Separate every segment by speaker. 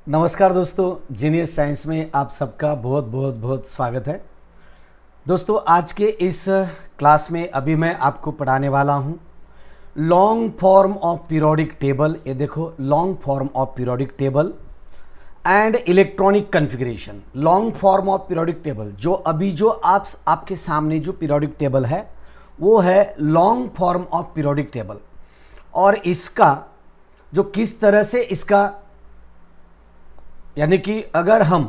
Speaker 1: नमस्कार दोस्तों, genius science में आप सबका बहुत बहुत बहुत स्वागत है। दोस्तों, आज के इस क्लास में अभी मैं आपको पढ़ाने वाला हूँ long form of periodic table. ये देखो, long form of periodic table and electronic configuration. Long form of periodic table जो अभी जो आपके सामने जो पीरियोडिक टेबल है वो है long form of periodic table. और इसका जो किस तरह से इसका यानी कि अगर हम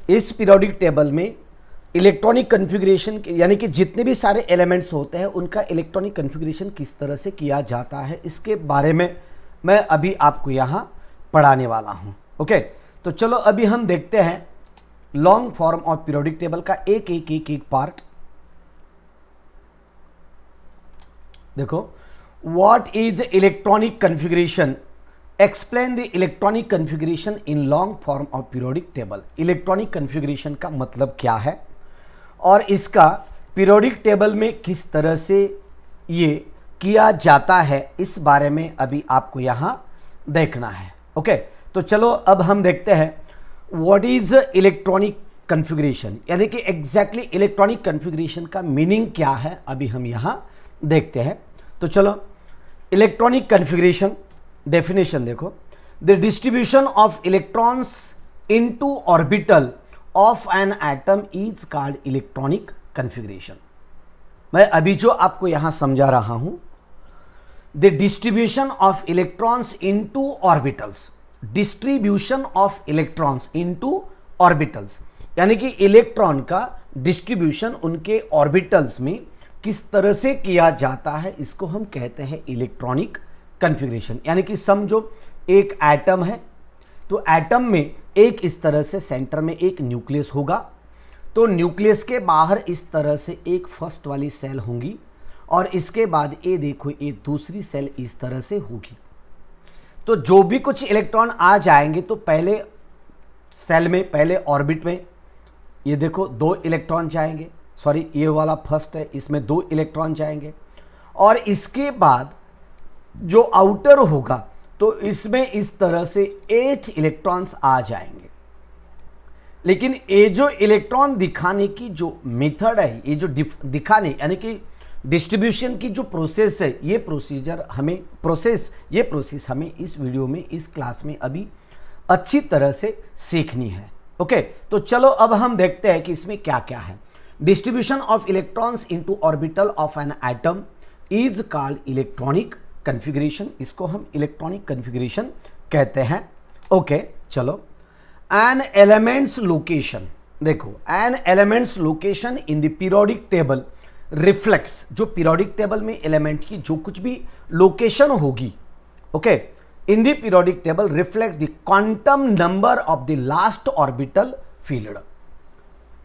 Speaker 1: इस पीरियोडिक टेबल में इलेक्ट्रॉनिक कॉन्फ़िगरेशन यानी कि जितने भी सारे एलिमेंट्स होते हैं उनका इलेक्ट्रॉनिक कॉन्फ़िगरेशन किस तरह से किया जाता है, इसके बारे में मैं अभी आपको यहाँ पढ़ाने वाला हूँ। ओके, तो चलो अभी हम देखते हैं long form of periodic table का एक पार्ट। देखो, what is electronic configuration, explain the electronic configuration in long form of periodic table. Electronic configuration का मतलब क्या है और इसका पीरियोडिक टेबल में किस तरह से ये किया जाता है, इस बारे में अभी आपको यहाँ देखना है। ओके, तो चलो अब हम देखते हैं व्हाट इज इलेक्ट्रॉनिक कॉन्फ़िगरेशन, यानी कि एग्जैक्टली इलेक्ट्रॉनिक कॉन्फ़िगरेशन का मीनिंग क्या है, अभी हम यहाँ देखते हैं। तो चलो, इलेक्ट्रॉनिक कॉन्फ़िगरेशन डेफिनेशन देखो, the distribution of electrons into orbital of an atom is called electronic configuration. मैं अभी जो आपको यहां समझा रहा हूं, the distribution of electrons into orbitals, distribution of electrons into orbitals, यानी कि इलेक्ट्रॉन का डिस्ट्रीब्यूशन उनके ऑर्बिटल्स में किस तरह से किया जाता है, इसको हम कहते हैं इलेक्ट्रॉनिक कॉन्फ़िगरेशन। यानी कि समझो एक एटम है, तो एटम में एक इस तरह से सेंटर में एक न्यूक्लियस होगा, तो न्यूक्लियस के बाहर इस तरह से एक फर्स्ट वाली सेल होंगी और इसके बाद ये देखो ये दूसरी सेल इस तरह से होगी। तो जो भी कुछ इलेक्ट्रॉन आ जाएंगे तो पहले सेल में, पहले ऑर्बिट में ये देखो 2 इलेक्ट्रॉन जाएंगे, सॉरी ये वाला फर्स्ट है, इसमें 2 इलेक्ट्रॉन जाएंगे और इसके बाद जो आउटर होगा तो इसमें इस तरह से 8 इलेक्ट्रॉन्स आ जाएंगे। लेकिन ये जो इलेक्ट्रॉन दिखाने की जो मेथड है, ये जो दिखाने यानी कि डिस्ट्रीब्यूशन की जो प्रोसेस है, ये प्रोसेस हमें इस वीडियो में, इस क्लास में अभी अच्छी तरह से सीखनी है। ओके, तो चलो अब हम देखते हैं कि इसमें क्या क्या है। Distribution of electrons into orbital of an atom is called electronic configuration, इसको हम इलेक्ट्रॉनिक कॉन्फ़िगरेशन कहते हैं। ओके, चलो, एन एलिमेंट्स लोकेशन देखो, an elements location in the periodic table reflects, जो पीरियोडिक टेबल में एलिमेंट की जो कुछ भी लोकेशन होगी, okay, in the periodic table reflect the quantum number of the last orbital filled.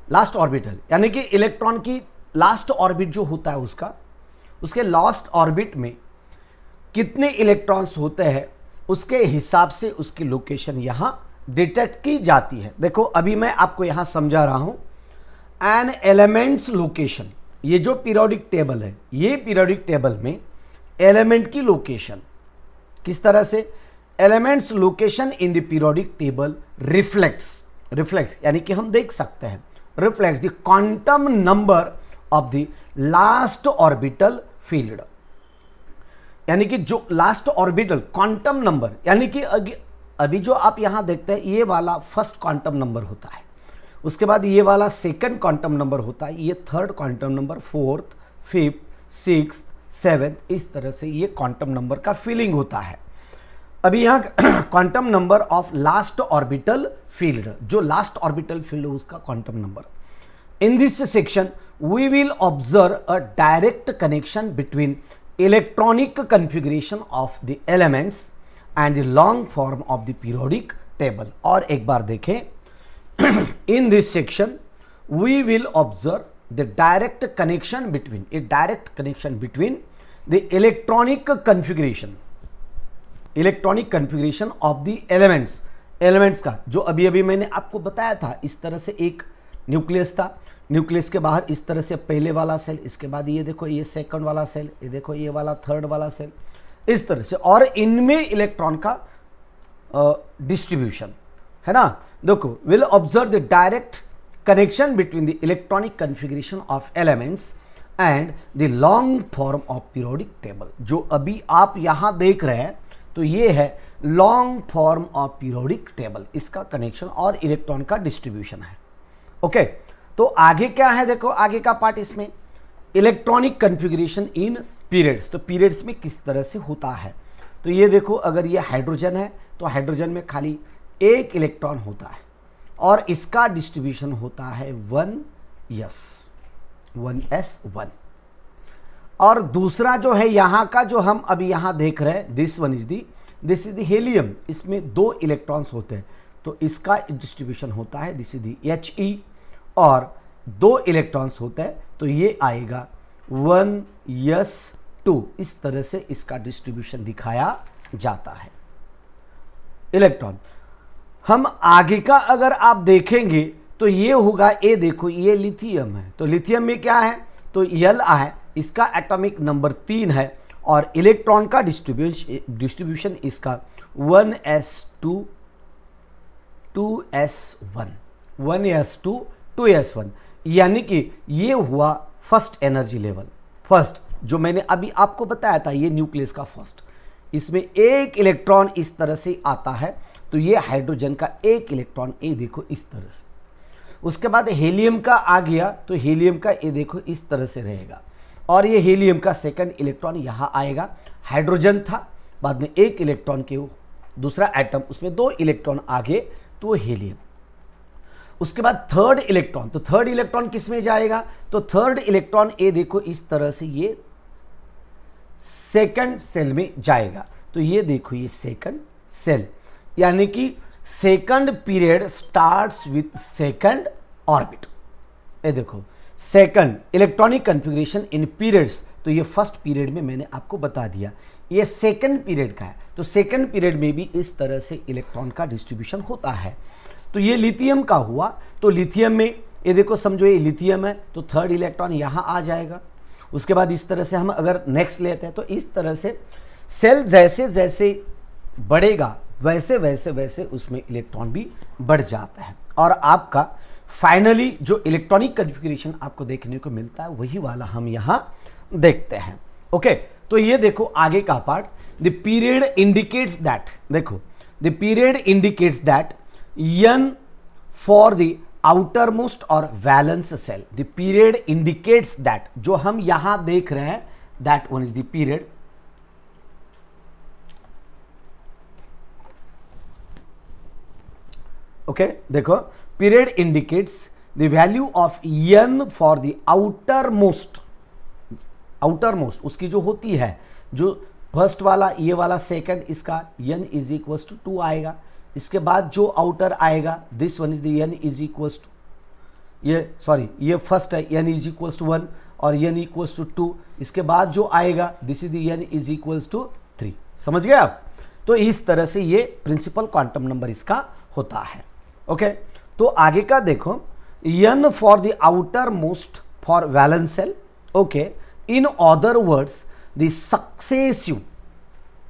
Speaker 1: Last orbital यानी कि इलेक्ट्रॉन की लास्ट ऑर्बिट जो होता है उसके लास्ट ऑर्बिट में कितने इलेक्ट्रॉन्स होते हैं उसके हिसाब से उसकी लोकेशन यहां डिटेक्ट की जाती है। देखो अभी मैं आपको यहां समझा रहा हूं एन एलिमेंट्स लोकेशन, ये जो पीरियोडिक टेबल है, ये पीरियोडिक टेबल में एलिमेंट की लोकेशन किस तरह से, elements location in the periodic table reflects यानी कि हम देख सकते हैं, reflects the quantum number of the last orbital field, यानी कि जो लास्ट ऑर्बिटल क्वांटम नंबर, यानी कि अभी जो आप यहां देखते हैं ये वाला फर्स्ट क्वांटम नंबर होता है, उसके बाद ये वाला सेकंड क्वांटम नंबर होता है, ये third quantum number, fourth, fifth, sixth, seventh, इस तरह से ये क्वांटम नंबर का फीलिंग होता है। अभी यहाँ quantum number of last orbital filled, जो लास्ट ऑर्बिटल फील्ड उसका quantum number. In this section we will observe a direct connection between electronic configuration of the elements and the long form of the periodic table. और एक बार देखें, in this section we will observe the direct connection between the electronic configuration of the elements का, जो अभी अभी मैंने आपको बताया था, इस तरह से एक न्यूक्लियस था, न्यूक्लियस के बाहर इस तरह से पहले वाला सेल, इसके बाद ये देखो ये सेकंड वाला सेल, ये देखो ये वाला थर्ड वाला सेल, इस तरह से, और इनमें इलेक्ट्रॉन का डिस्ट्रीब्यूशन। है ना। देखो, will observe the direct connection between the electronic configuration of elements and the long form of periodic table। जो अभी आप यहां देख रहे हैं तो ये है long form of periodic table, इसका कनेक्शन और इलेक्ट्रॉन का डिस्ट्रीब्यूशन है। ओके, तो आगे क्या है, देखो आगे का पार्ट इसमें इलेक्ट्रॉनिक कन्फिग्रेशन इन पीरियड्स। तो पीरियड्स में किस तरह से होता है, तो ये देखो, अगर ये हाइड्रोजन है तो हाइड्रोजन में खाली एक इलेक्ट्रॉन होता है और इसका डिस्ट्रीब्यूशन होता है 1s1। और दूसरा जो है यहाँ का, जो हम अभी यहाँ देख रहे हैं, दिस इज द हीलियम, इसमें 2 इलेक्ट्रॉन्स होते हैं तो इसका डिस्ट्रीब्यूशन होता है दिस इज द He, और 2 इलेक्ट्रॉन्स होते हैं तो ये आएगा 1s2। इस तरह से इसका डिस्ट्रीब्यूशन दिखाया जाता है इलेक्ट्रॉन। हम आगे का अगर आप देखेंगे तो ये होगा, ये देखो ये लिथियम है, तो लिथियम में क्या है, तो L है, इसका एटॉमिक नंबर 3 है और इलेक्ट्रॉन का डिस्ट्रीब्यूशन इसका 1s2 2s1 1s2 2s1, यानी कि ये हुआ फर्स्ट एनर्जी लेवल। फर्स्ट जो मैंने अभी आपको बताया था, ये न्यूक्लियस का फर्स्ट, इसमें एक इलेक्ट्रॉन इस तरह से आता है तो ये हाइड्रोजन का एक इलेक्ट्रॉन, ये देखो इस तरह से। उसके बाद हीलियम का आ गया तो हीलियम का ये देखो इस तरह से रहेगा और ये हीलियम का सेकंड इलेक्ट्रॉन यहाँ आएगा। हाइड्रोजन था, बाद में एक इलेक्ट्रॉन के दूसरा एटम, उसमें 2 इलेक्ट्रॉन आगे तो हीलियम। उसके बाद थर्ड इलेक्ट्रॉन, तो थर्ड इलेक्ट्रॉन किस में जाएगा, तो थर्ड इलेक्ट्रॉन ये देखो इस तरह से ये सेकंड सेल में जाएगा। तो ये देखो ये सेकंड सेल, यानी कि second period starts with second orbit. ये देखो सेकंड इलेक्ट्रॉनिक कन्फिग्रेशन इन पीरियड्स, तो ये फर्स्ट पीरियड में मैंने आपको बता दिया, ये सेकंड पीरियड का है। तो सेकंड पीरियड में भी इस तरह से इलेक्ट्रॉन का डिस्ट्रीब्यूशन होता है। तो ये लिथियम का हुआ, तो लिथियम में ये देखो, समझो ये लिथियम है तो थर्ड इलेक्ट्रॉन यहाँ आ जाएगा। उसके बाद इस तरह से हम अगर नेक्स्ट लेते हैं तो इस तरह से सेल जैसे जैसे बढ़ेगा वैसे वैसे वैसे उसमें इलेक्ट्रॉन भी बढ़ जाता है और आपका फाइनली जो इलेक्ट्रॉनिक कन्फिग्रेशन आपको देखने को मिलता है वही वाला हम यहाँ देखते हैं। ओके, तो ये देखो आगे का part, the period indicates that, देखो the period indicates that n for the outer most और valence shell. The period indicates that, जो हम यहां देख रहे हैं, that one is the period. Okay, देखो period indicates the value of n for the outer most उसकी जो होती है, जो फर्स्ट वाला ये वाला सेकंड, इसका n इज इक्वल टू 2 आएगा। इसके बाद जो आउटर आएगा this one is the n is equal to, ये फर्स्ट है n इज इक्वल टू 1 और n इक्वल टू 2। इसके बाद जो आएगा this is the n is equal to 3। समझ गए आप। तो इस तरह से ये प्रिंसिपल क्वांटम नंबर इसका होता है। ओके, तो आगे का देखो, n for the outer most for valence shell. Okay, in other words the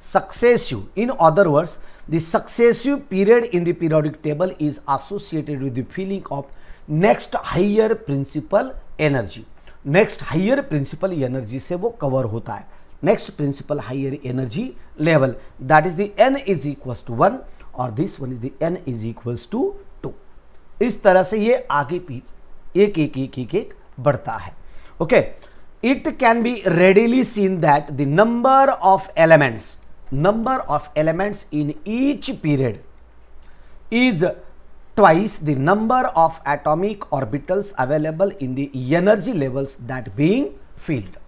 Speaker 1: successive in other words the successive period in the periodic table is associated with the feeling of next higher principal energy। next higher principal energy से वो cover होता है, next principal higher energy level, that is the n is equals to 1 और this one is the n is equals to 2। इस तरह से ये आगे भी एक एक एक एक एक बढ़ता है। Okay, it can be readily seen that the number of elements in each period is twice the number of atomic orbitals available in the energy levels that being filled।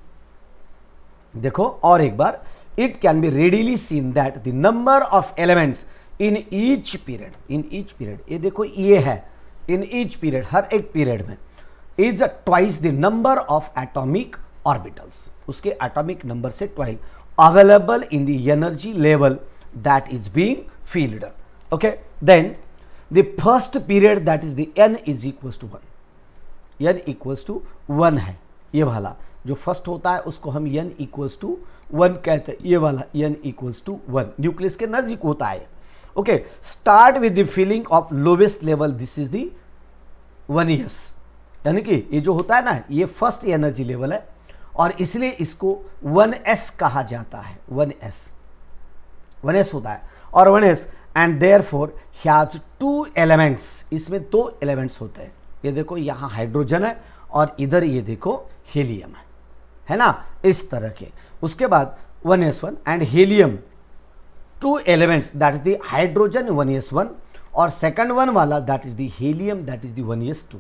Speaker 1: देखो और एक बार, it can be readily seen that the number of elements in each period ये देखो ये है in each period, हर एक period में, is twice the number of atomic orbitals, उसके atomic number से twice available in the energy level that is being filled। okay, then the first period that is the n is equals to 1, n equals to 1 है, ये वाला जो first होता है उसको हम n equals to 1 कहते हैं, ये वाला n equals to 1 न्यूक्लियस के नजदीक होता है। Okay, start with the feeling of lowest level, this is the 1s, यानी कि ये जो होता है ना, ये फर्स्ट एनर्जी लेवल है और इसलिए इसको 1s कहा जाता है। 1s होता है और 1s and therefore has 2 elements, इसमें 2 एलिमेंट्स होते हैं। ये देखो यहाँ हाइड्रोजन है और इधर ये देखो हीलियम है ना, इस तरह के। उसके बाद 1s1 and helium 2 elements, that is the hydrogen 1s1 और सेकंड वन वाला that is the helium that is the 1s2।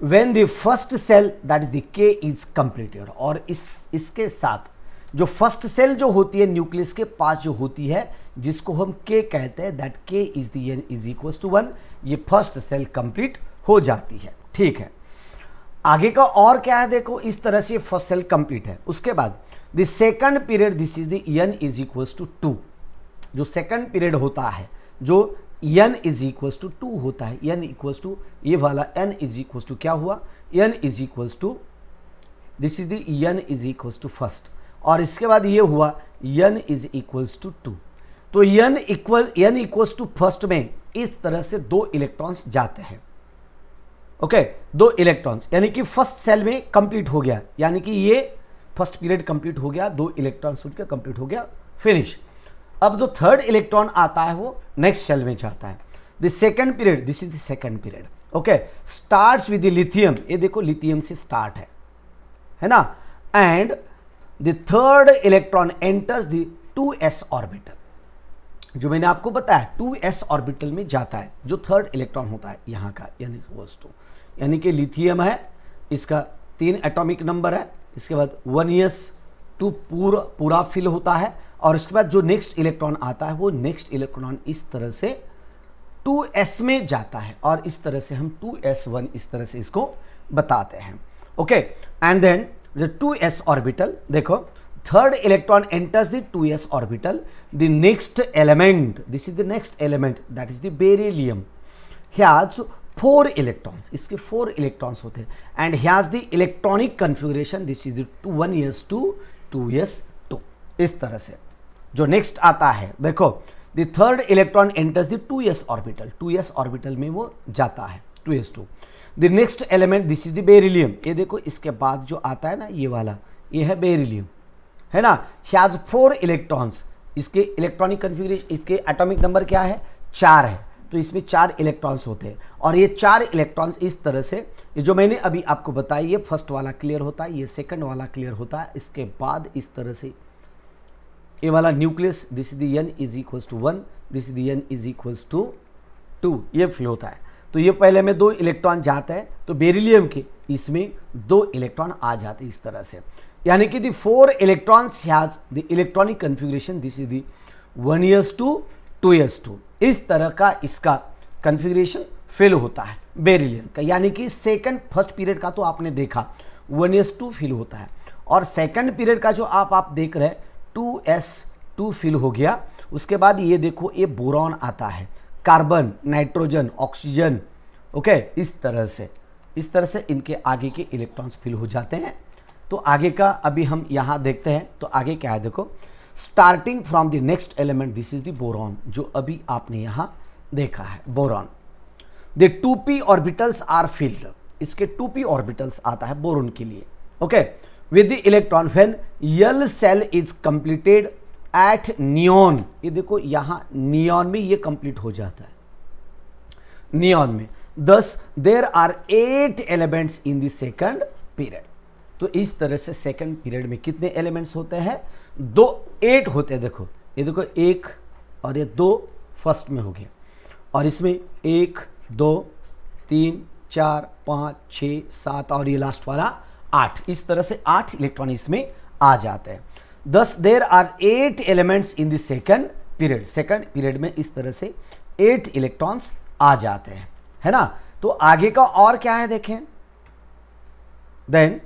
Speaker 1: When the first shell that is the K is completed, और इसके साथ जो फर्स्ट सेल जो होती है nucleus के पास जो होती है, जिसको हम K कहते हैं, that K is the n is equals to 1, ये फर्स्ट सेल कंप्लीट हो जाती है। ठीक है, आगे का और क्या है देखो, इस तरह से फर्स्ट सेल कंप्लीट है। उसके बाद the second period, this is the n is equals to 2, जो सेकंड पीरियड होता है, जो n इज इक्वल्स टू 2 होता है, n इक्वल्स टू ये वाला n इज इक्वल्स टू क्या हुआ, n is equals to, this is the n is equals to first, और इसके बाद ये हुआ n इज इक्वल्स टू 2। तो n इक्वल्स टू फर्स्ट में इस तरह से 2 इलेक्ट्रॉन्स जाते हैं। ओके, 2 इलेक्ट्रॉन्स, यानी कि फर्स्ट सेल में कंप्लीट हो गया, यानी कि ये फर्स्ट पीरियड कंप्लीट हो गया, 2 इलेक्ट्रॉन्स उठ के कंप्लीट हो गया, फिनिश। अब जो थर्ड इलेक्ट्रॉन आता है वो नेक्स्ट सेल में जाता है। The second period, this is the second period, okay, starts with the lithium, ये देखो लिथियम से स्टार्ट है ना, and the third electron enters the 2s orbital, जो मैंने आपको बताया 2s ऑर्बिटल में जाता है, जो थर्ड इलेक्ट्रॉन होता है यहाँ का, यानी कि लिथियम है, इसका 3 एटॉमिक नंबर है, इसके बाद 1s2 पूरा फिल होता है, और उसके बाद जो नेक्स्ट इलेक्ट्रॉन आता है वो नेक्स्ट इलेक्ट्रॉन इस तरह से 2s में जाता है, और इस तरह से हम 2s1 इस तरह से इसको बताते हैं। Okay, and then the 2s orbital, देखो third electron enters the 2s orbital, the next element, this is the next element that is the beryllium, has 4 electrons, इसके 4 इलेक्ट्रॉन्स होते हैं, and has the electronic configuration, this is the 1s2 2s2, इस तरह से। जो next आता है देखो, the third electron enters the 2s orbital, 2s orbital में वो जाता है 2s2। The next element, this is the beryllium, ये देखो इसके बाद जो आता है ना ये वाला, ये है बेरिलियम, है ना, हैज 4 इलेक्ट्रॉन्स, इसके इलेक्ट्रॉनिक कन्फिगरेशन, इसके एटॉमिक नंबर क्या है 4 है, तो इसमें 4 इलेक्ट्रॉन्स होते हैं, और ये 4 इलेक्ट्रॉन्स इस तरह से, ये जो मैंने अभी आपको बताया, ये फर्स्ट वाला क्लियर होता है, ये सेकंड वाला क्लियर होता है, इसके बाद इस तरह से ये वाला nucleus, this is the n is equals to 1, this is the n is equals to 2, ये फिल होता है। तो ये पहले में 2 इलेक्ट्रॉन जाते हैं, तो बेरिलियम के इसमें 2 इलेक्ट्रॉन आ जाते हैं इस तरह से, यानी कि the 4 electrons has the electronic configuration, this is the 1s2 2s2, इस तरह का इसका कन्फिगरेशन फिल होता है बेरिलियम का। यानी कि सेकंड, फर्स्ट पीरियड का तो आपने देखा 1s2 फिल होता है, और सेकंड पीरियड का जो आप देख रहे हैं 2s2 फिल हो गया। उसके बाद ये देखो ये बोरॉन आता है, कार्बन, नाइट्रोजन, ऑक्सीजन, ओके, इस तरह से इनके आगे के इलेक्ट्रॉन्स फिल हो जाते हैं। तो आगे का अभी हम यहाँ देखते हैं, तो आगे क्या है देखो, starting from the next element, this is the boron, जो अभी आपने यहाँ देखा है boron. The 2p orbitals are filled, इसके 2p ऑर्बिटल्स आता है बोरॉन के लिए, okay, with the electron when L shell is completed at neon, ये देखो यहाँ नियॉन में ये कंप्लीट हो जाता है, नियॉन में। Thus there are 8 elements in the second period, तो इस तरह से सेकंड पीरियड में कितने एलिमेंट्स होते हैं, 8 होते हैं। देखो ये देखो 1 और ये 2 फर्स्ट में हो गया, और इसमें 1 2 3 4 5 6 7 और ये लास्ट वाला 8, इस तरह से 8 इलेक्ट्रॉन इसमें आ जाते हैं। Thus there are 8 elements in the second period, second period में इस तरह से 8 इलेक्ट्रॉन्स आ जाते हैं, है ना। तो आगे का और क्या है देखें, देन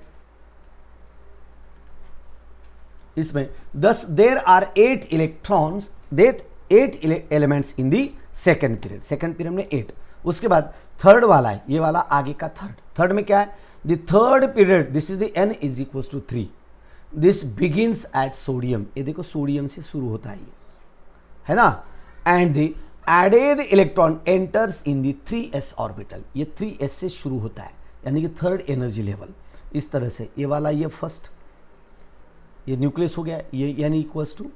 Speaker 1: इसमें 10 there are 8 electrons, 8 elements in the second period, second period में 8। उसके बाद थर्ड वाला है, ये वाला आगे का थर्ड में क्या है, the third period, this is the n is equals to 3, this begins at sodium, ये देखो सोडियम से शुरू होता है ये, है ना, and the added electron enters in the 3s orbital, ये 3s से शुरू होता है यानी कि थर्ड एनर्जी लेवल। इस तरह से ये वाला, ये फर्स्ट, ये न्यूक्लियस हो गया, ये n इक्वल्स टू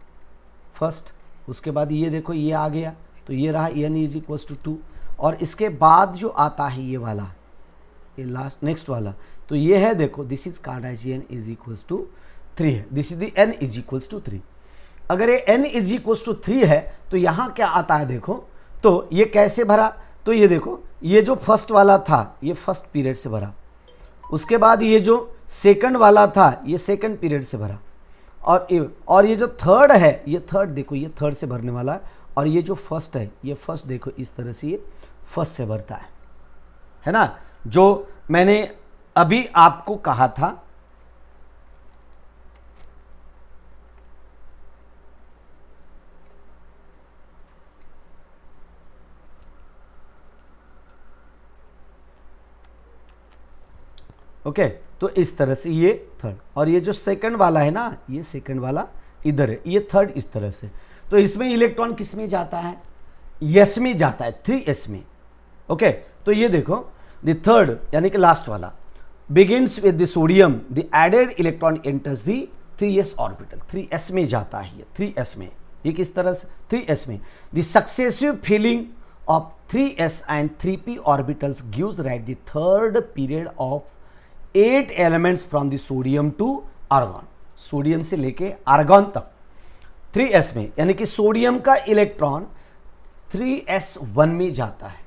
Speaker 1: फर्स्ट, उसके बाद ये देखो ये आ गया, तो ये रहा n इज इक्वल्स टू 2, और इसके बाद जो आता है ये वाला, ये लास्ट नेक्स्ट वाला, तो ये है देखो this is Kardashian is equals to 3 है, this is the n is equals to 3। अगर ये n इज इक्वल्स टू 3 है तो यहाँ क्या आता है देखो, तो ये कैसे भरा, तो ये देखो ये जो फर्स्ट वाला था ये फर्स्ट पीरियड से भरा, उसके बाद ये जो सेकंड वाला था ये सेकंड पीरियड से भरा, और ये जो थर्ड है ये थर्ड देखो ये थर्ड से भरने वाला है, और ये जो फर्स्ट है ये फर्स्ट देखो इस तरह से ये फर्स्ट से भरता है ना, जो मैंने अभी आपको कहा था। ओके तो इस तरह से ये थर्ड, और ये जो सेकंड वाला है ना ये सेकंड वाला इधर है, ये थर्ड इस तरह से। तो इसमें इलेक्ट्रॉन किस में जाता है, यस में जाता है, 3s में। ओके तो ये देखो द थर्ड यानी कि लास्ट वाला begins with the sodium, the added electron enters the 3s orbital, 3s में जाता है ये 3s में, ये किस तरह से 3s में। The successive filling of 3s and 3p orbitals gives right the third period of 8 elements from the sodium to argon, sodium से लेके आर्गॉन तक 3s में, यानी कि सोडियम का इलेक्ट्रॉन 3s1 में जाता है,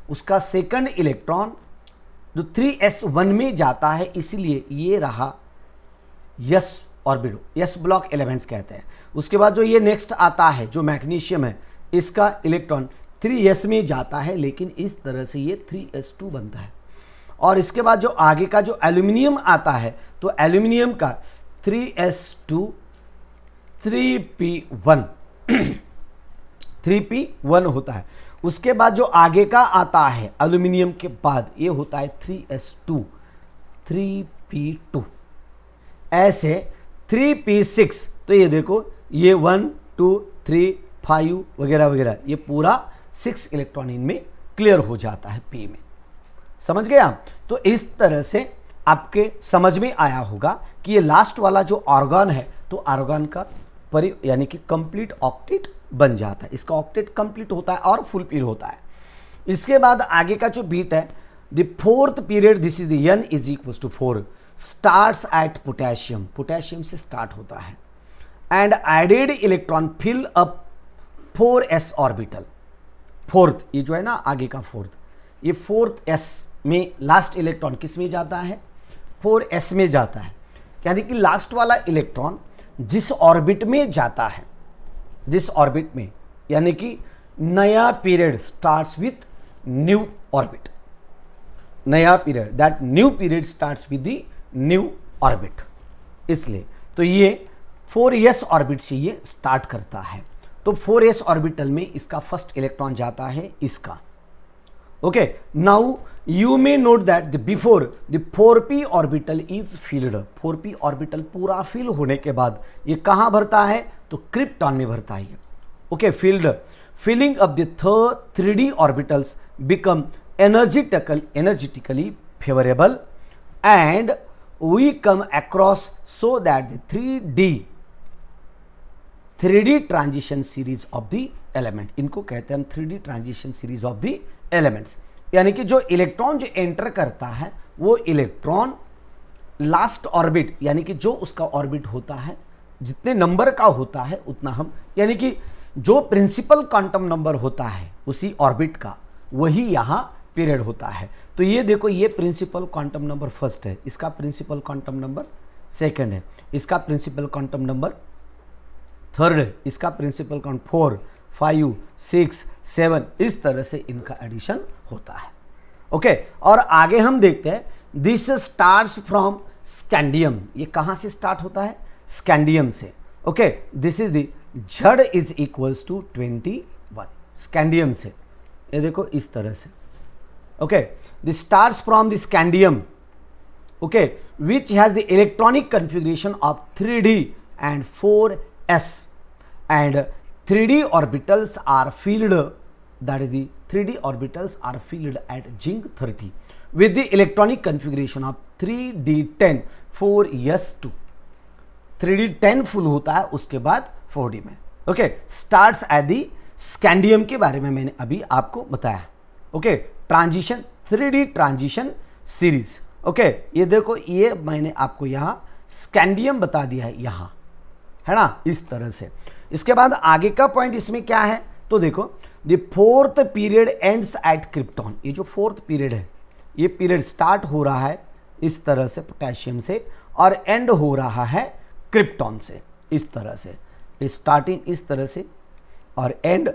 Speaker 1: उसका सेकंड इलेक्ट्रॉन जो 3s1 में जाता है, इसलिए ये रहा yes orbital, yes block elements कहते हैं। उसके बाद जो ये नेक्स्ट आता है जो मैग्नीशियम है, इसका इलेक्ट्रॉन 3s में जाता है, लेकिन इस तरह से ये 3s2 बनता है। और इसके बाद जो आगे का जो एल्यूमिनियम आता है, तो एल्यूमिनियम का 3s2 3p1 3p1 होता है। उसके बाद जो आगे का आता है एल्यूमिनियम के बाद ये होता है 3s2 3p2, ऐसे 3p6। तो ये देखो ये 1 2 3 5 वगैरह वगैरह, ये पूरा 6 इलेक्ट्रॉन इनमें क्लियर हो जाता है p में। समझ गए आप? तो इस तरह से आपके समझ में आया होगा कि ये लास्ट वाला जो ऑर्गन है, तो ऑर्गन का यानी कि कंप्लीट ऑक्टेट बन जाता है, इसका ऑक्टेट कंप्लीट होता है और फुल पीरियड होता है। इसके बाद आगे का जो बीट है, the fourth period, this is the n is equals to 4, starts at potassium, potassium से स्टार्ट होता है, and added electron fill up 4s orbital, fourth ये जो है ना आगे का फोर्थ, ये 4s में लास्ट इलेक्ट्रॉन किस में जाता है, 4s में जाता है। यानी कि लास्ट वाला इलेक्ट्रॉन जिस ऑर्बिट में जाता है, जिस ऑर्बिट में, यानी कि नया period starts with new orbit, नया period, that new period starts with the new orbit, इसलिए तो ये 4s ऑर्बिट से ये स्टार्ट करता है। तो 4s ऑर्बिटल में इसका फर्स्ट इलेक्ट्रॉन जाता है इसका। Okay now you may note that before the 4p orbital is filled, 4p orbital पूरा फिल होने के बाद ये कहाँ भरता है, तो क्रिप्टॉन में भरता है। Okay filling up the 3d orbitals become energetically favorable and we come across so that the 3D transition series of the element, इनको कहते हैं हम 3D transition series of the elements. यानी कि जो इलेक्ट्रॉन जो एंटर करता है वो इलेक्ट्रॉन लास्ट ऑर्बिट, यानी कि जो उसका ऑर्बिट होता है जितने नंबर का होता है उतना हम, यानी कि जो प्रिंसिपल क्वांटम नंबर होता है उसी ऑर्बिट का वही यहाँ पीरियड होता है। तो ये देखो ये प्रिंसिपल क्वांटम नंबर फर्स्ट है, इसका प्रिंसिपल क्वांटम नंबर सेकंड है, इसका प्रिंसिपल क्वांटम नंबर थर्ड है, इसका प्रिंसिपल काउंट 4 5 6 7, इस तरह से इनका एडिशन होता है। ओके और आगे हम देखते हैं, दिस स्टार्ट्स फ्रॉम स्कैंडियम, ये कहाँ से स्टार्ट होता है, स्कैंडियम से। Okay this is the Z is equals to 21, scandium से, ये देखो इस तरह से। Okay this starts from the scandium, okay which has the electronic configuration of 3D and 4s and 3D orbitals are filled that is the 3d orbitals are filled at zinc 30 with the electronic configuration of 3d10 4s2. 3d10 full होता है, उसके बाद 4d में. Okay, starts at the scandium के बारे में मैंने अभी आपको बताया. Okay, transition 3d transition series. Okay, ये देखो, ये मैंने आपको यहाँ स्कैंडियम बता दिया है, यहाँ है ना, इस तरह से. इसके बाद आगे का पॉइंट इसमें क्या है, तो देखो, the fourth period ends eight krypton. ये जो फोर्थ पीरियड है, ये पीरियड स्टार्ट हो रहा है इस तरह से पोटेशियम से और एंड हो रहा है क्रिप्टॉन से. इस तरह से स्टार्टिंग इस तरह से और एंड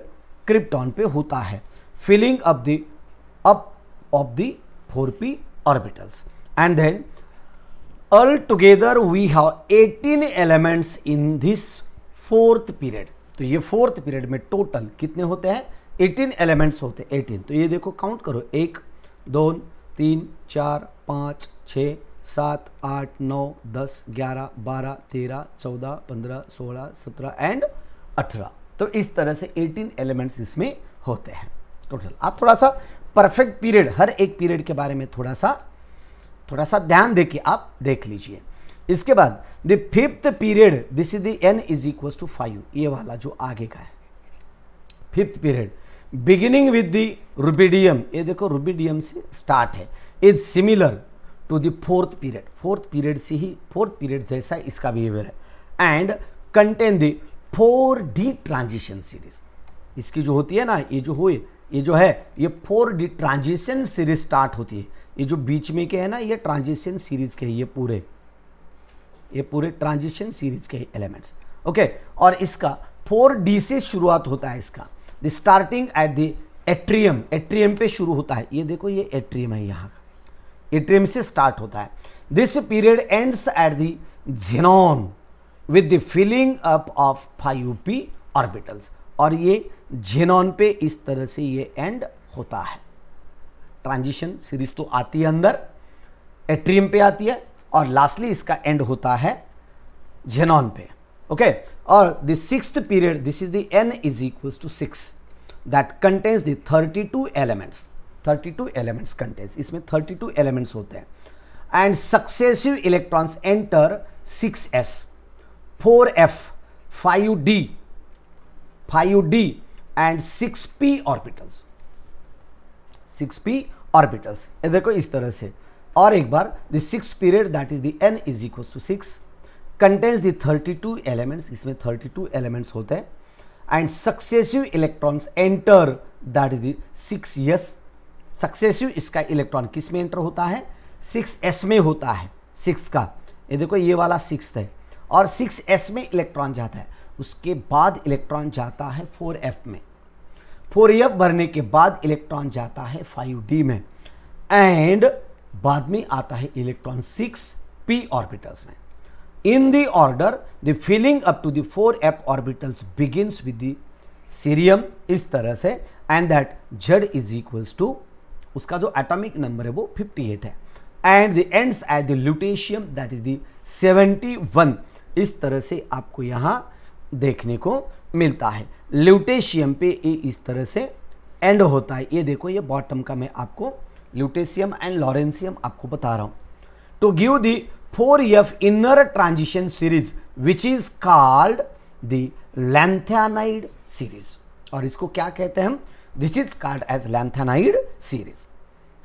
Speaker 1: क्रिप्टॉन पे होता है. Filling up of the 4p orbitals and then all together we have 18 elements in this fourth period. तो ये फोर्थ पीरियड में टोटल कितने होते हैं, 18 एलिमेंट्स होते हैं. 18, तो ये देखो काउंट करो, 1 2 3 4 5 6 7 8 9 10 11 12 13 14 15 16 17 एंड 18. तो इस तरह से 18 एलिमेंट्स इसमें होते हैं टोटल. आप थोड़ा सा परफेक्ट पीरियड, हर एक पीरियड के बारे में थोड़ा सा ध्यान देके आप देख लीजिए. इसके बाद the fifth period, this is the n is equal to 5. ये वाला जो आगे का है fifth period, beginning with the rubidium. ये देखो, रुबिडियम से स्टार्ट है. Is similar to the fourth period. Fourth period से ही, फोर्थ पीरियड जैसा इसका बिहेवियर है. And contain the 4d transition series. इसकी जो होती है ना, ये जो है ये 4d ट्रांजिशन सीरीज स्टार्ट होती है. ये जो बीच में के है ना, ये ट्रांजिशन सीरीज के है, ये पूरे ट्रांजिशन सीरीज के एलिमेंट्स. ओके, और इसका 4d से शुरुआत होता है. इसका the starting at the atrium, atrium पे शुरू होता है. ये देखो, ये एट्रियम है, यहाँ का एट्रियम से स्टार्ट होता है. This period ends at the xenon with the filling up of 5p orbitals. और ये जेनॉन पे इस तरह से ये एंड होता है. ट्रांजिशन सीरीज तो आती है अंदर, एट्रियम पे आती है, और लास्टली इसका एंड होता है जेनॉन पे. ओके, और the sixth period, this is the n is equal to 6 that contains the 32 elements. 32 elements contains, इसमें 32 एलिमेंट्स होते हैं. And successive electrons enter 6s 4f 5d and 6p orbitals. 6p orbitals, ये देखो इस तरह से. और एक बार, the six period that is the n is equal to 6 contains the 32 elements. इसमें 32 एलिमेंट्स होते हैं. And successive electrons enter that is the 6s. Successive इसका इलेक्ट्रॉन किस में एंटर होता है, 6s में होता है. सिक्स का, ये देखो, ये वाला 6 है और 6s में इलेक्ट्रॉन जाता है. उसके बाद इलेक्ट्रॉन जाता है 4f में. 4f भरने के बाद इलेक्ट्रॉन जाता है 5d में. एंड बाद में आता है इलेक्ट्रॉन 6p ऑर्बिटल्स में. In the order the filling up to the 4f orbitals begins with the cerium, इस तरह से. And that z is equals to, उसका जो एटॉमिक नंबर है वो 58 है. And the ends at the lutetium that is the 71. इस तरह से आपको यहां देखने को मिलता है. ल्यूटेशियम पे ये इस तरह से एंड होता है. ये देखो, ये बॉटम का मैं आपको ल्यूटेशियम एंड लॉरेंशियम आपको बता रहा हूं. To give the 4f inner transition series which is called the lanthanide series. और इसको क्या कहते हैं हम, this is called as lanthanide series.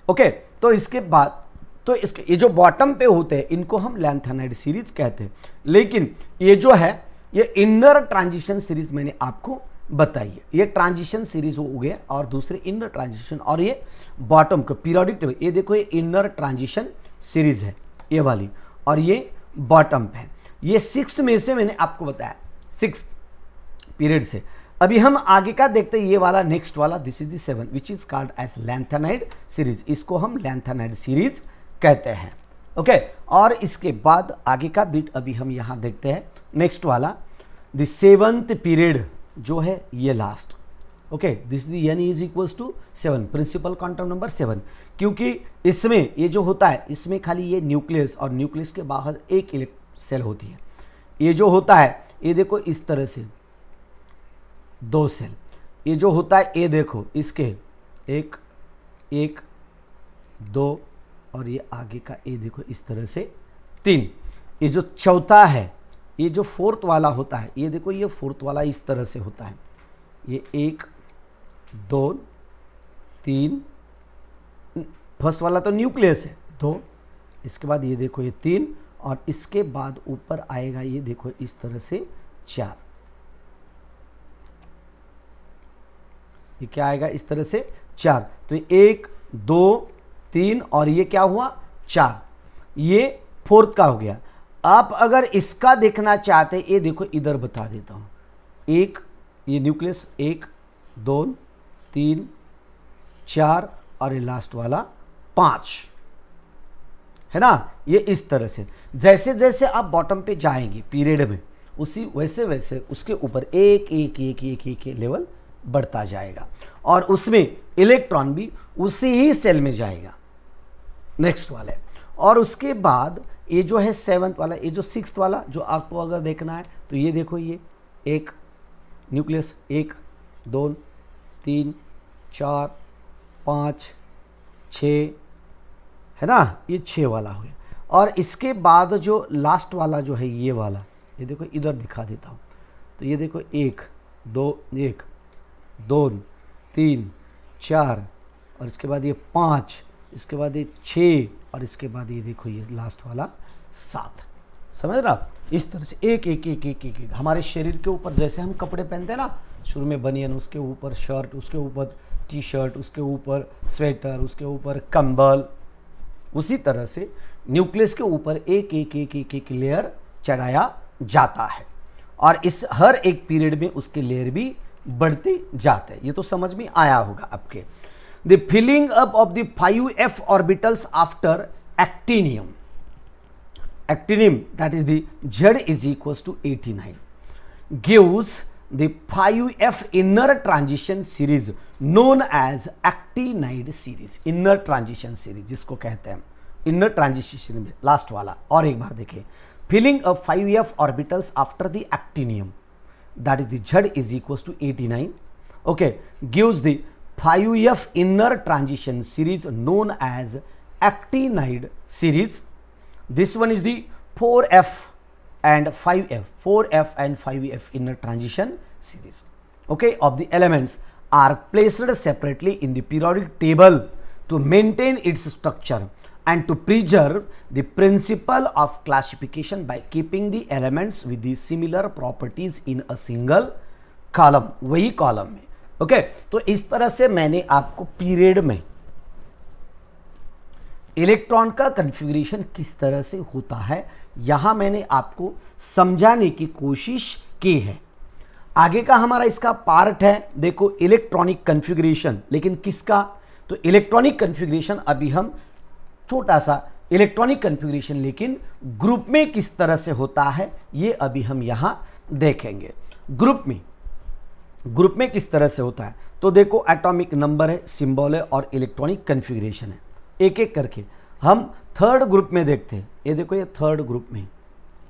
Speaker 1: Okay, तो इसके बाद तो इसके ये जो बॉटम पे होते हैं इनको हम लैंथेनाइड सीरीज कहते हैं. लेकिन ये जो है ये इनर ट्रांजिशन सीरीज मैंने आपको बताई है. ये ट्रांजिशन सीरीज हो गया और दूसरे इनर ट्रांजिशन. और ये बॉटम को पीरियोडिक टेबल, ये देखो, ये इनर ट्रांजिशन सीरीज है ये वाली, और ये बॉटम पे है. ये 6 में से मैंने आपको बताया 6 पीरियड से. अभी हम आगे का देखते हैं, ये वाला नेक्स्ट वाला, this is the 7 which is called as lanthanide series. इसको हम लैंथेनाइड सीरीज कहते हैं. ओके, और इसके बाद आगे का बिट अभी हम यहां देखते हैं. नेक्स्ट वाला, द 7th पीरियड जो है ये last. Okay, this n is equals to 7, principal quantum number 7. क्योंकि इसमें ये जो होता है, इसमें खाली ये न्यूक्लियस और न्यूक्लियस के बाहर एक सेल होती है. ये जो होता है, ये देखो इस तरह से 2 सेल. ये जो होता है ये देखो इसके एक एक दो और ये आगे का ये देखो इस तरह से 3। ये जो चौथा है, ये जो फोर्थ वाला होता है, ये देखो ये फोर्थ वाला इस तरह से होता है, ये 1 2 3, फर्स्ट वाला तो न्यूक्लियस है 2, इसके बाद ये देखो ये 3 और इसके बाद ऊपर आएगा ये देखो इस तरह से 4। ये क्या आएगा इस तरह से 4, तो 1 2 3 और ये क्या हुआ 4, ये फोर्थ का हो गया। आप अगर इसका देखना चाहते, ये देखो इधर बता देता हूं, एक ये न्यूक्लियस 1 2 3 4 और ये लास्ट वाला 5 है ना। ये इस तरह से जैसे जैसे आप बॉटम पे जाएंगे पीरियड में, उसी वैसे वैसे उसके ऊपर एक एक एक एक एक लेवल बढ़ता जाएगा और उसमें इलेक्ट्रॉन भी उसी ही सेल में जाएगा नेक्स्ट वाले। और उसके बाद ये जो है 7th वाला, ये जो 6th वाला जो आपको अगर देखना है तो ये देखो, ये एक न्यूक्लियस 1 2 3 4 5 6 है ना, ये 6 वाला हो गया। और इसके बाद जो लास्ट वाला जो है ये वाला, ये देखो इधर दिखा देता हूँ, तो ये देखो 1 2 1 2 3 4 और इसके बाद ये 5, इसके बाद ये 6 और इसके बाद ये देखो ये लास्ट वाला 7। समझ रहा, इस तरह से एक एक एक एक एक, एक। हमारे शरीर के ऊपर जैसे हम कपड़े पहनते हैं ना, शुरू में बनियन, उसके ऊपर शर्ट, उसके ऊपर टी शर्ट, उसके ऊपर स्वेटर, उसके ऊपर कंबल, उसी तरह से न्यूक्लियस के ऊपर एक एक एक एक एक लेयर चढ़ाया जाता है और इस हर एक पीरियड में उसके लेयर भी बढ़ते जाते हैं। ये तो समझ में आया होगा आपके। The filling up of the 5f orbitals after actinium, actinium, that is the Z is equals to 89, gives the 5f inner transition series known as actinide series। inner transition series जिसको कहते हैं inner transition series, लास्ट वाला। और एक बार देखिए, filling of 5f orbitals after the actinium, that is the Z is equals to 89, okay, gives the 5f inner transition series known as actinide series। This one is the 4f and 5f, 4f and 5f inner transition series, okay, of the elements are placed separately in the periodic table to maintain its structure and to preserve the principle of classification by keeping the elements with the similar properties in a single column, वही column में। Okay, तो इस तरह से मैंने आपको period में electron का कन्फिग्रेशन किस तरह से होता है यहां मैंने आपको समझाने की कोशिश की है। आगे का हमारा इसका पार्ट है, देखो इलेक्ट्रॉनिक कन्फिग्रेशन, लेकिन किसका, तो इलेक्ट्रॉनिक कन्फिग्रेशन अभी हम छोटा सा इलेक्ट्रॉनिक कन्फिग्रेशन लेकिन ग्रुप में किस तरह से होता है ये अभी हम यहां देखेंगे। ग्रुप में किस तरह से होता है, तो देखो एटॉमिक नंबर है, सिंबल है और इलेक्ट्रॉनिक कन्फिग्रेशन है। एक एक करके हम थर्ड ग्रुप में देखते हैं। ये देखो ये थर्ड ग्रुप में,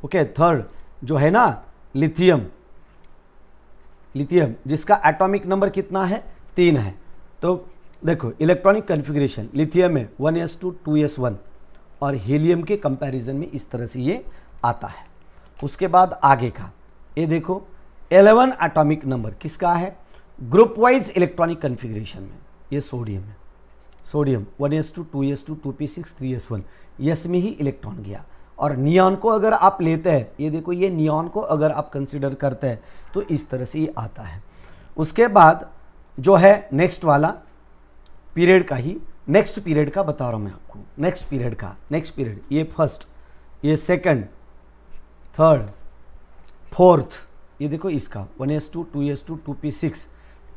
Speaker 1: ओके, थर्ड जो है ना लिथियम, जिसका एटॉमिक नंबर कितना है 3 है। तो देखो इलेक्ट्रॉनिक कन्फिग्रेशन लिथियम में 1s2 2s1 और हीलियम के कंपैरिजन में इस तरह से ये आता है। उसके बाद आगे का ये देखो 11 एटॉमिक नंबर किसका है, ग्रुप वाइज इलेक्ट्रॉनिक कन्फिग्रेशन में ये सोडियम है। Sodium 1s2 2s2 2p6 3s1, yes में ही इलेक्ट्रॉन गया। और नियॉन को अगर आप लेते हैं, ये देखो ये नियॉन को अगर आप कंसीडर करते हैं तो इस तरह से ये आता है। उसके बाद जो है नेक्स्ट वाला पीरियड का ही, नेक्स्ट पीरियड का बता रहा हूँ मैं आपको, नेक्स्ट पीरियड ये फर्स्ट, ये सेकंड, थर्ड, फोर्थ, ये देखो इसका 1s2 2s2 2p6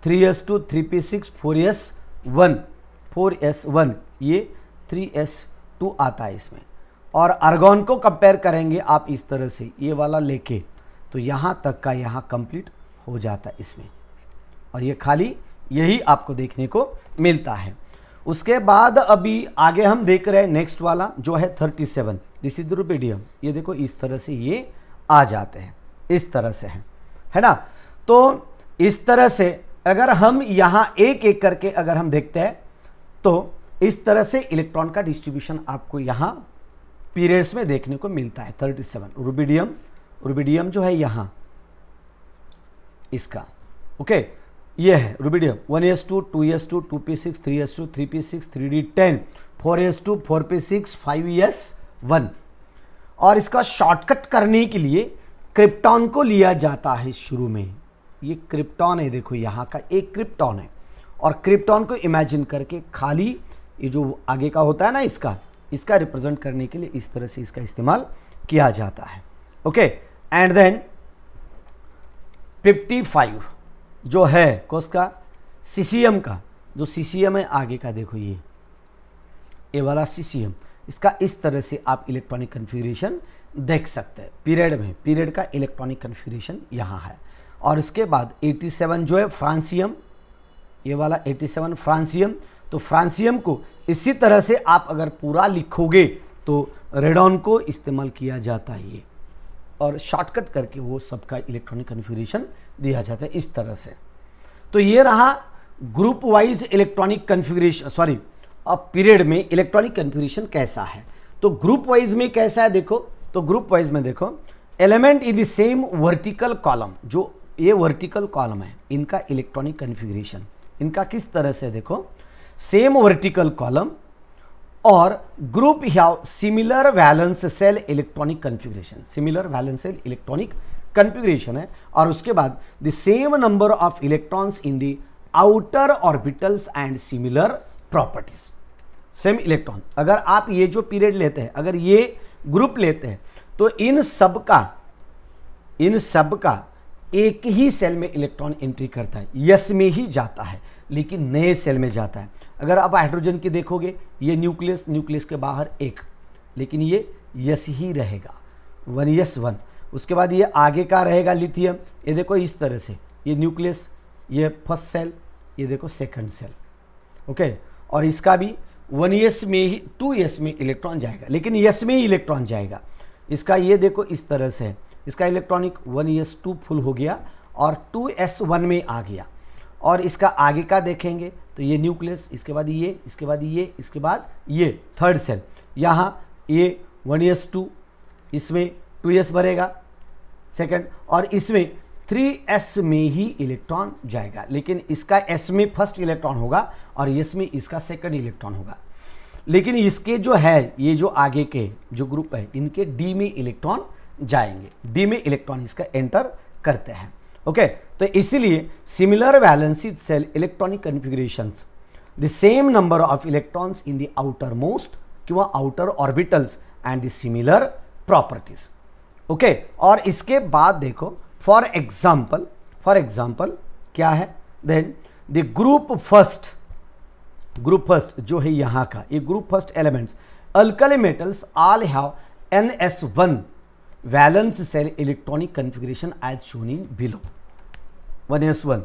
Speaker 1: 3s2 3p6 4s1 ये 3s2 आता है इसमें। और आर्गॉन को कंपेयर करेंगे आप इस तरह से, ये वाला लेके तो यहाँ तक का यहाँ कंप्लीट हो जाता है इसमें, और ये खाली यही आपको देखने को मिलता है। उसके बाद अभी आगे हम देख रहे हैं नेक्स्ट वाला जो है 37, दिस इज रुबिडियम। ये देखो इस तरह से ये आ जाते हैं, इस तरह से है ना। तो इस तरह से अगर हम यहां एक एक करके अगर हम देखते हैं तो इस तरह से इलेक्ट्रॉन का डिस्ट्रीब्यूशन आपको यहां पीरियड्स में देखने को मिलता है। 37 रुबिडियम जो है यहां इसका, ओके, ये है rubidium 1s2 2s2 2p6 3s2 3p6 3d10 4s2 4p6 5s1। और इसका शॉर्टकट करने के लिए क्रिप्टॉन को लिया जाता है शुरू में। ये क्रिप्टॉन है, देखो यहाँ का एक क्रिप्टॉन है, और क्रिप्टॉन को इमेजिन करके खाली ये जो आगे का होता है ना इसका रिप्रेजेंट करने के लिए इस तरह से इसका इस्तेमाल किया जाता है। ओके, एंड देन 55 जो है कोसका सीसीएम का, जो सीसीएम है आगे का, देखो ये वाला सीसीएम, इसका इस तरह से आप इलेक्ट्रॉनिक कन्फिगरेशन देख सकते हैं। पीरियड का इलेक्ट्रॉनिक कन्फिगरेशन यहाँ है। और इसके बाद 87 जो है फ्रांसियम, ये वाला 87 फ्रांसियम, तो फ्रांसियम को इसी तरह से आप अगर पूरा लिखोगे तो रेडॉन को इस्तेमाल किया जाता है ये, और शॉर्टकट करके वो सबका इलेक्ट्रॉनिक कन्फिगरेशन दिया जाता है इस तरह से। तो ये रहा group wise electronic configuration, sorry, अब पीरियड में इलेक्ट्रॉनिक कन्फिगरेशन कैसा है। तो ग्रुप वाइज में कैसा है देखो, तो ग्रुप वाइज में देखो element in the same vertical column, जो ये वर्टिकल कॉलम है इनका इलेक्ट्रॉनिक कन्फिगरेशन इनका किस तरह से, देखो सेम वर्टिकल कॉलम और group have similar valence shell electronic configuration, similar valence shell electronic configuration है। और उसके बाद the same number of electrons in the outer orbitals and similar properties, same electron. अगर आप ये जो पीरियड लेते हैं, अगर ये ग्रुप लेते हैं, तो इन सब का एक ही सेल में इलेक्ट्रॉन एंट्री करता है, यस में ही जाता है, लेकिन नए सेल में जाता है। अगर आप हाइड्रोजन की देखोगे, ये न्यूक्लियस के बाहर एक, लेकिन ये यस ही रहेगा, 1s1। उसके बाद ये आगे का रहेगा लिथियम, ये देखो इस तरह से, ये न्यूक्लियस, ये फर्स्ट सेल, ये देखो सेकंड सेल, ओके। और इसका भी 1s में ही 2s में इलेक्ट्रॉन जाएगा, लेकिन यस में ही इलेक्ट्रॉन जाएगा। इसका ये देखो इस तरह से, इसका इलेक्ट्रॉनिक 1s2 फुल हो गया और 2s1 में आ गया। और इसका आगे का देखेंगे तो ये न्यूक्लियस, इसके बाद ये, इसके बाद ये, इसके बाद ये थर्ड सेल, यहाँ ये 1s2, इसमें 2s भरेगा सेकंड, और इसमें 3s में ही इलेक्ट्रॉन जाएगा, लेकिन इसका s में फर्स्ट इलेक्ट्रॉन होगा और s में इसका सेकंड इलेक्ट्रॉन होगा। लेकिन इसके जो है, ये जो आगे के जो ग्रुप है, इनके d में इलेक्ट्रॉन जाएंगे, d में इलेक्ट्रॉन इसका एंटर करते हैं, ओके। तो इसीलिए similar valency shell electronic configurations, the same number of electrons in the outer most किंवा outer orbitals and the similar properties, okay. और इसके बाद देखो फॉर एग्जाम्पल क्या है, देन द ग्रुप फर्स्ट जो है यहाँ का, ये group first elements alkali metals all have ns1 valence cell electronic configuration as shown in below, 1s1,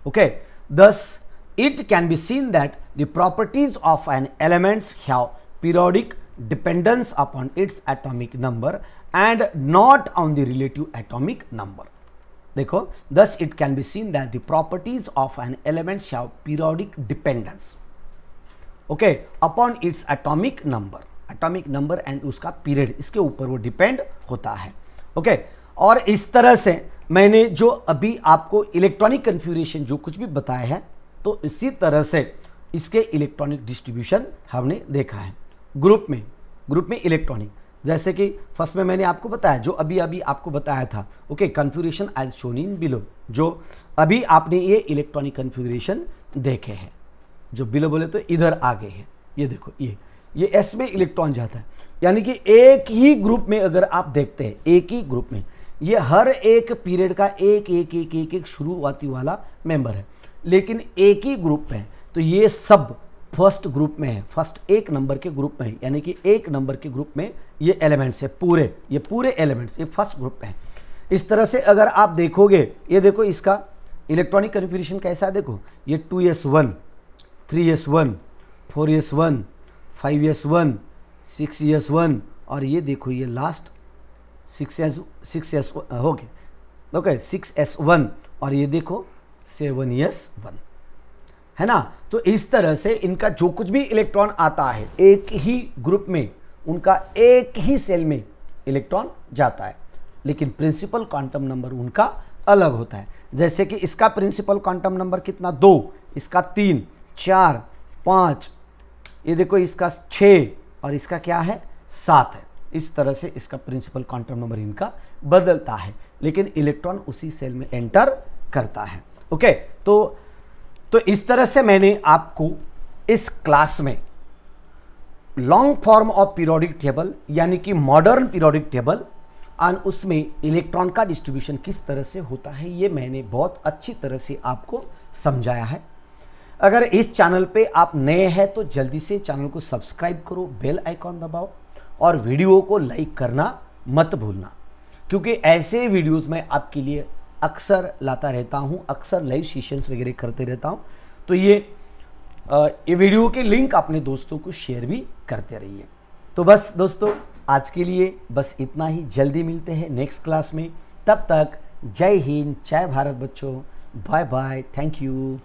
Speaker 1: okay. Thus it can be seen that the properties of an element have periodic dependence upon its atomic number and not on the relative atomic number. देखो, thus it can be seen that the properties of an element have periodic dependence, okay, upon its atomic number and उसका period, इसके ऊपर वो depend होता है, okay. और इस तरह से मैंने जो अभी आपको इलेक्ट्रॉनिक कन्फिगरेशन जो कुछ भी बताया है, तो इसी तरह से इसके इलेक्ट्रॉनिक डिस्ट्रीब्यूशन हमने देखा है ग्रुप में इलेक्ट्रॉनिक। जैसे कि फर्स्ट में मैंने आपको बताया, जो अभी आपको बताया था, okay, configuration as shown in below, जो अभी आपने ये इलेक्ट्रॉनिक कन्फिगरेशन देखे हैं, जो बिलो बोले तो इधर आगे है, ये देखो ये एस में इलेक्ट्रॉन जाता है, यानी कि एक ही ग्रुप में अगर आप देखते हैं, एक ही ग्रुप में ये हर एक पीरियड का एक शुरुआती वाला मेंबर है, लेकिन एक ही ग्रुप में, तो ये सब फर्स्ट ग्रुप में है, फर्स्ट एक नंबर के ग्रुप में है, यानी कि एक नंबर के ग्रुप में ये एलिमेंट्स है, ये पूरे एलिमेंट्स ये फर्स्ट ग्रुप में है। इस तरह से अगर आप देखोगे, ये देखो इसका इलेक्ट्रॉनिक कन्फिगरेशन कैसा है, देखो ये 2s1 3s1 4s1 5s1 6s1 और ये देखो ये लास्ट 6s हो गया, ओके 6s1 और ये देखो 7s1, है ना। तो इस तरह से इनका जो कुछ भी इलेक्ट्रॉन आता है एक ही ग्रुप में, उनका एक ही सेल में इलेक्ट्रॉन जाता है, लेकिन प्रिंसिपल क्वांटम नंबर उनका अलग होता है। जैसे कि इसका प्रिंसिपल क्वांटम नंबर कितना, 2, इसका 3, 4, 5, ये देखो इसका 6 और इसका क्या है, 7 है। इस तरह से इसका प्रिंसिपल क्वांटम नंबर इनका बदलता है, लेकिन इलेक्ट्रॉन उसी सेल में एंटर करता है। ओके, तो इस तरह से मैंने आपको इस क्लास में long form of periodic table यानी कि मॉडर्न पीरियोडिक टेबल और उसमें इलेक्ट्रॉन का डिस्ट्रीब्यूशन किस तरह से होता है, ये मैंने बहुत अच्छी तरह से आपको समझाया है। अगर इस चैनल पे आप नए हैं तो जल्दी से चैनल को सब्सक्राइब करो, बेल आइकॉन दबाओ और वीडियो को लाइक करना मत भूलना, क्योंकि ऐसे वीडियोस मैं आपके लिए अक्सर लाता रहता हूँ, अक्सर लाइव सेशंस वगैरह करते रहता हूँ। तो ये वीडियो के लिंक अपने दोस्तों को शेयर भी करते रहिए। तो बस दोस्तों, आज के लिए बस इतना ही। जल्दी मिलते हैं नेक्स्ट क्लास में, तब तक जय हिंद, जय भारत बच्चों, बाय बाय, थैंक यू।